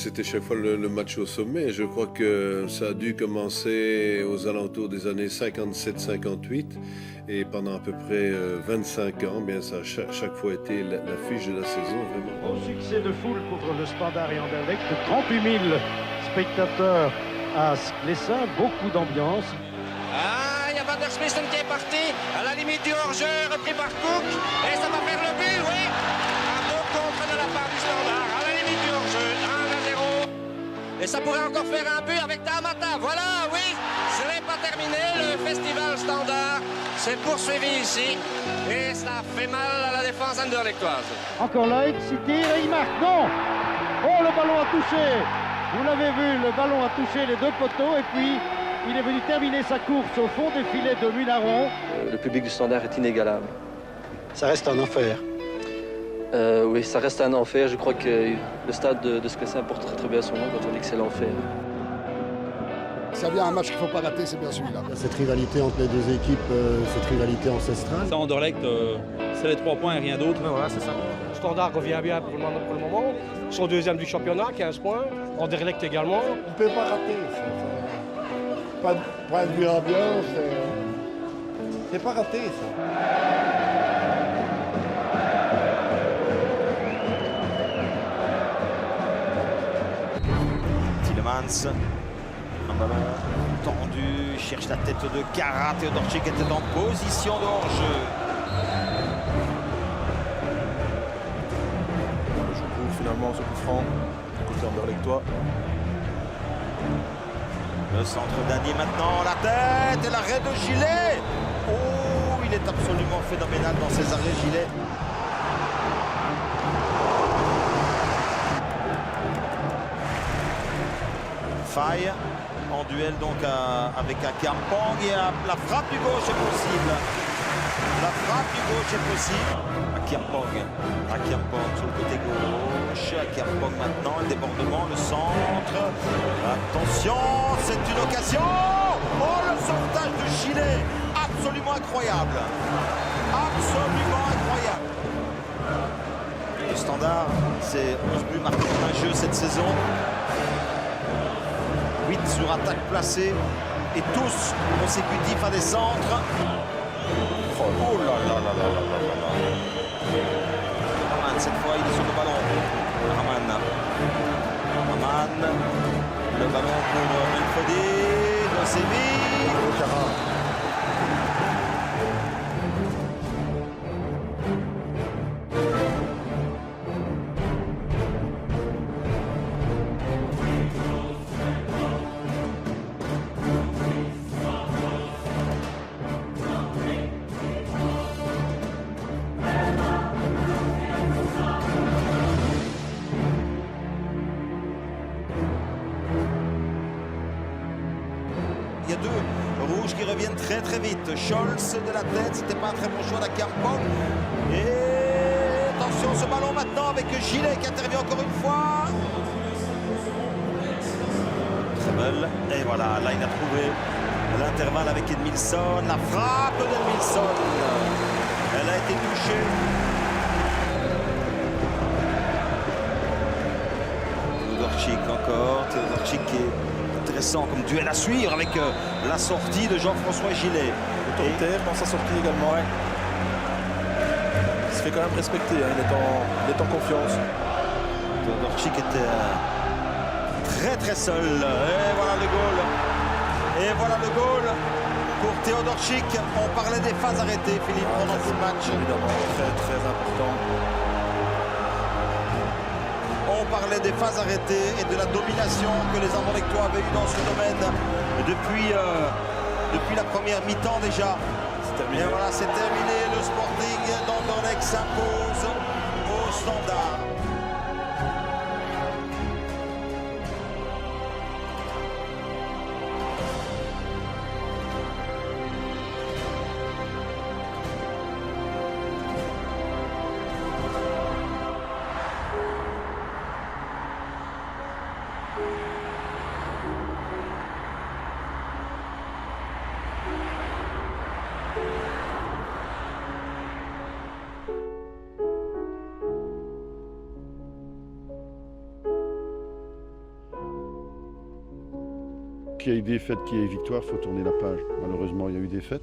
c'était chaque fois le match au sommet. Je crois que ça a dû commencer aux alentours des années 57-58 et pendant à peu près 25 ans, bien ça a chaque fois été l'affiche de la saison, vraiment. Au succès de foule contre le Standard et Anderlecht, de 38 000 spectateurs à Sclessin, beaucoup d'ambiance. Ah, il y a Van der Smissen qui est parti à la limite du hors-jeu, repris par Cook, et ça va faire le but, oui. Un beau contre de la part du Standard, à la limite du hors-jeu, 1-0. Et ça pourrait encore faire un but avec Tamata, voilà, oui. Ce n'est pas terminé, le festival Standard s'est poursuivi ici, et ça fait mal à la défense anderlechtoise. Encore Lloyd, City, et il marque, non. Oh, le ballon a touché. Vous l'avez vu, le ballon a touché les deux poteaux, et puis il est venu terminer sa course au fond des filets de Munaron. Le public du Standard est inégalable. Ça reste un enfer. Oui, ça reste un enfer. Je crois que le stade de Sclessin porte très bien son nom quand on dit que c'est l'enfer. S'il y a bien un match qu'il ne faut pas rater, c'est bien celui-là. Cette rivalité entre les deux équipes, cette rivalité ancestrale. Ça, Anderlecht, c'est les 3 points et rien d'autre. Voilà, c'est ça. Standard revient bien pour le moment. Ils sont deuxième du championnat, 15 points. Anderlecht également. On ne peut pas rater. Pas de point de vue ambiance. C'est pas raté, ça. Tielemans, un ballon tendu, cherche la tête de Karat. Teodorczyk était en position de hors-jeu. Je trouve finalement ce coup franc côté anderlechtois. Le centre d'Andy maintenant, la tête et l'arrêt de Gillet. Oh, il est absolument phénoménal dans ses arrêts Gillet. Faille en duel donc avec Akiampong et la frappe du gauche est possible. La frappe du gauche est possible. Akiampong sur le côté gauche. Akiampong maintenant, le débordement, le centre. Attention, c'est une occasion. Oh, le sauvetage de Gillet. Absolument incroyable. Absolument incroyable. Le Standard, c'est 11 buts marqués en un jeu cette saison. 8 sur attaque placée et tous consécutifs à des centres. Oh là là là là là là là. Raman, cette fois il est sur le ballon. Raman. Le ballon pour Belfodé. Nocevi. Il y a deux rouges qui reviennent très très vite. Scholz de la tête, c'était pas un très bon choix d'Akiampong. Et attention ce ballon maintenant avec Gillet qui intervient encore une fois. Très belle. Et voilà, là il a trouvé l'intervalle avec Edmilson. La frappe d'Edmilson. Elle a été touchée. Teodorczyk encore. Teodorczyk qui est intéressant comme duel à suivre avec la sortie de Jean-François Gillet. Autoritaire dans sa sortie également. Ouais. Il se fait quand même respecter, hein. Il est en confiance. Teodorczyk était très très seul. Et voilà le goal. Et voilà le goal pour Teodorczyk. On parlait des phases arrêtées, Philippe, pendant tout le match. Évidemment, très très important. On parlait des phases arrêtées et de la domination que les Anderlechtois avaient eu dans ce domaine depuis la première mi-temps déjà. Et voilà, c'est terminé. Le Sporting d'Anderlecht s'impose au Standard. qu'il y ait défaite, qu'il y ait victoire, il faut tourner la page. Malheureusement, il y a eu défaite.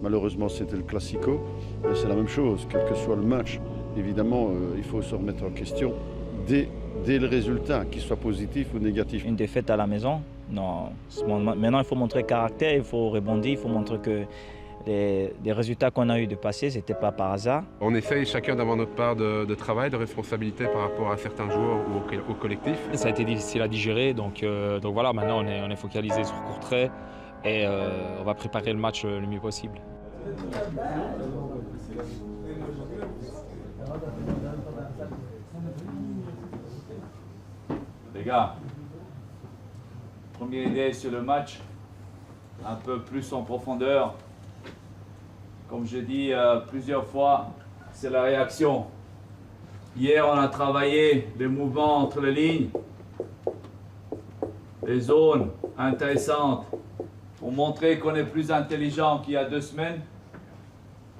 Malheureusement, c'était le Classico. Mais c'est la même chose, quel que soit le match. Évidemment, il faut se remettre en question dès le résultat, qu'il soit positif ou négatif. Une défaite à la maison, non. Maintenant, il faut montrer caractère, il faut rebondir, il faut montrer que les résultats qu'on a eu de passé, ce n'était pas par hasard. On essaye chacun d'avoir notre part de travail, de responsabilité par rapport à certains joueurs ou au collectif. Ça a été difficile à digérer, donc voilà, maintenant on est focalisé sur Courtrai et on va préparer le match le mieux possible. Les gars, première idée sur le match, un peu plus en profondeur. Comme je dis plusieurs fois, c'est la réaction. Hier, on a travaillé les mouvements entre les lignes, les zones intéressantes, pour montrer qu'on est plus intelligent qu'il y a 2 semaines,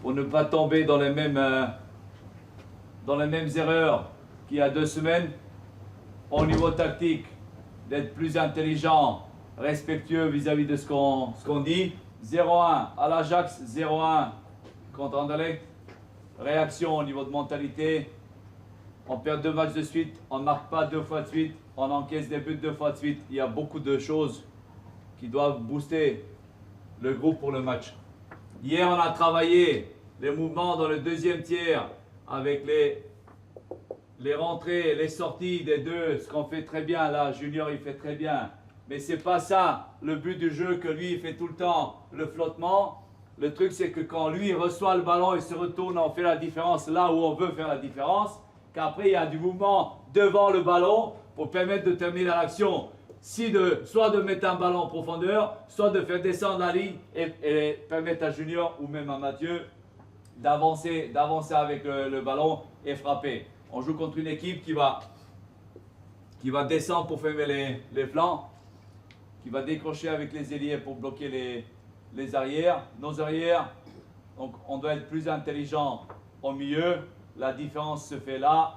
pour ne pas tomber dans les mêmes erreurs qu'il y a 2 semaines. Au niveau tactique, d'être plus intelligent, respectueux vis-à-vis de ce qu'on dit. 0-1 à l'Ajax, 0-1 contre Anderlecht. Réaction au niveau de mentalité. On perd 2 matchs de suite, on ne marque pas 2 fois de suite, on encaisse des buts 2 fois de suite. Il y a beaucoup de choses qui doivent booster le groupe pour le match. Hier, on a travaillé les mouvements dans le deuxième tiers avec les rentrées, les sorties des deux, ce qu'on fait très bien là. Junior, il fait très bien. Mais c'est pas ça le but du jeu, que lui il fait tout le temps le flottement. Le truc c'est que quand lui il reçoit le ballon, il se retourne, on fait la différence là où on veut faire la différence. Qu'après il y a du mouvement devant le ballon pour permettre de terminer l'action. Soit de mettre un ballon en profondeur, soit de faire descendre la ligne et permettre à Junior ou même à Mathieu d'avancer avec le ballon et frapper. On joue contre une équipe qui va descendre pour fermer les flancs, qui va décrocher avec les ailiers pour bloquer les arrières, nos arrières. Donc on doit être plus intelligent au milieu. La différence se fait là,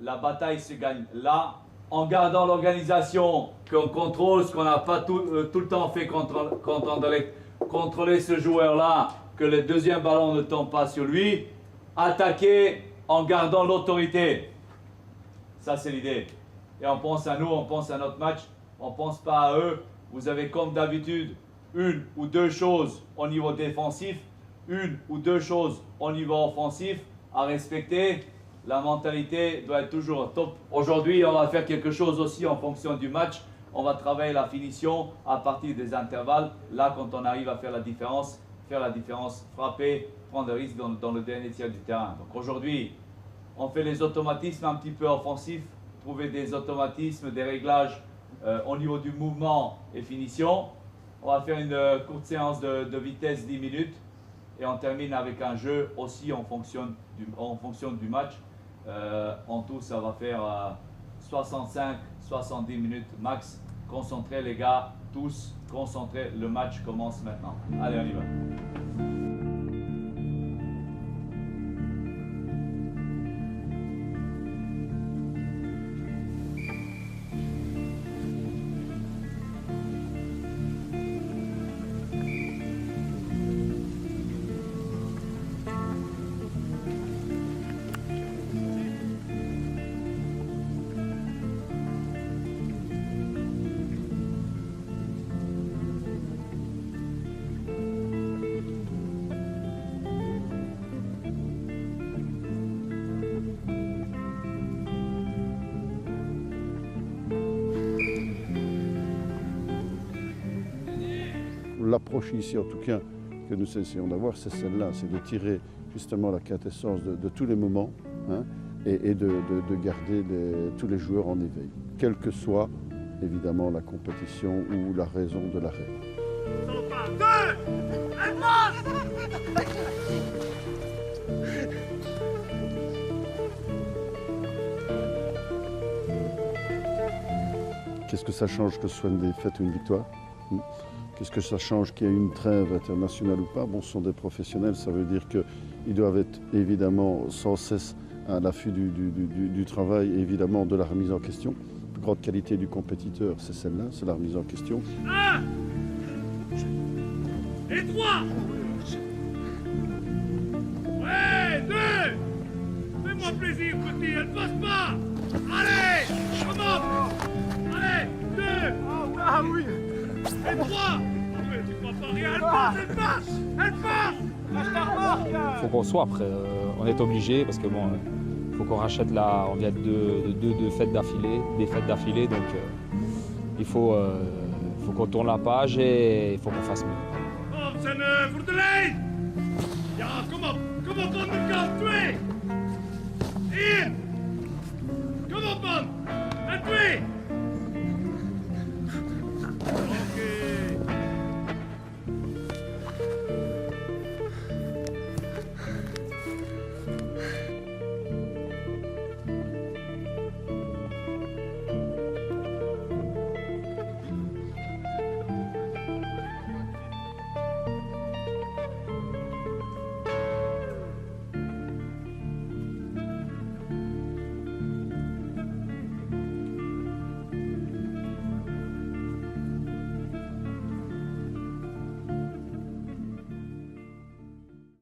la bataille se gagne là. En gardant l'organisation, qu'on contrôle ce qu'on n'a pas tout le temps fait contre Anderlecht, contrôler ce joueur-là, que le deuxième ballon ne tombe pas sur lui, attaquer en gardant l'autorité. Ça c'est l'idée. Et on pense à nous, on pense à notre match, on ne pense pas à eux. Vous avez comme d'habitude 1 ou 2 choses au niveau défensif, 1 ou 2 choses au niveau offensif à respecter. La mentalité doit être toujours top. Aujourd'hui, on va faire quelque chose aussi en fonction du match. On va travailler la finition à partir des intervalles. Là, quand on arrive à faire la différence, frapper, prendre des risques dans le dernier tiers du terrain. Donc aujourd'hui, on fait les automatismes un petit peu offensifs, trouver des automatismes, des réglages au niveau du mouvement et finition. On va faire une courte séance de vitesse 10 minutes et on termine avec un jeu aussi en fonction du match. En tout, ça va faire 65-70 minutes max. Concentrez les gars, tous concentrés. Le match commence maintenant. Allez, on y va. L'approche ici, en tout cas, que nous essayons d'avoir, c'est celle-là, c'est de tirer justement la quintessence de tous les moments, hein, et de garder tous les joueurs en éveil, quelle que soit évidemment la compétition ou la raison de l'arrêt. Qu'est-ce que ça change que ce soit une défaite ou une victoire? Qu'est-ce que ça change qu'il y ait une trêve internationale ou pas? Bon, ce sont des professionnels, ça veut dire qu'ils doivent être évidemment sans cesse à l'affût du travail et évidemment de la remise en question. La plus grande qualité du compétiteur, c'est celle-là, c'est la remise en question. Et 3. Ouais, 2. Fais-moi plaisir, petit, elle passe pas. Allez, comment? Allez, 2. Ah oui. Et 3. Mais tu crois pas rien, elle passe, elle passe. Elle passe. Il faut qu'on soit prêt. On est obligé parce que bon, il faut qu'on rachète là. On vient de deux fêtes d'affilée, des fêtes d'affilée, donc il faut qu'on tourne la page et il faut qu'on fasse mieux. Kom, zijn voor de lijn. Ja, kom op man, de kant 2. 1. Kom op man. En 2.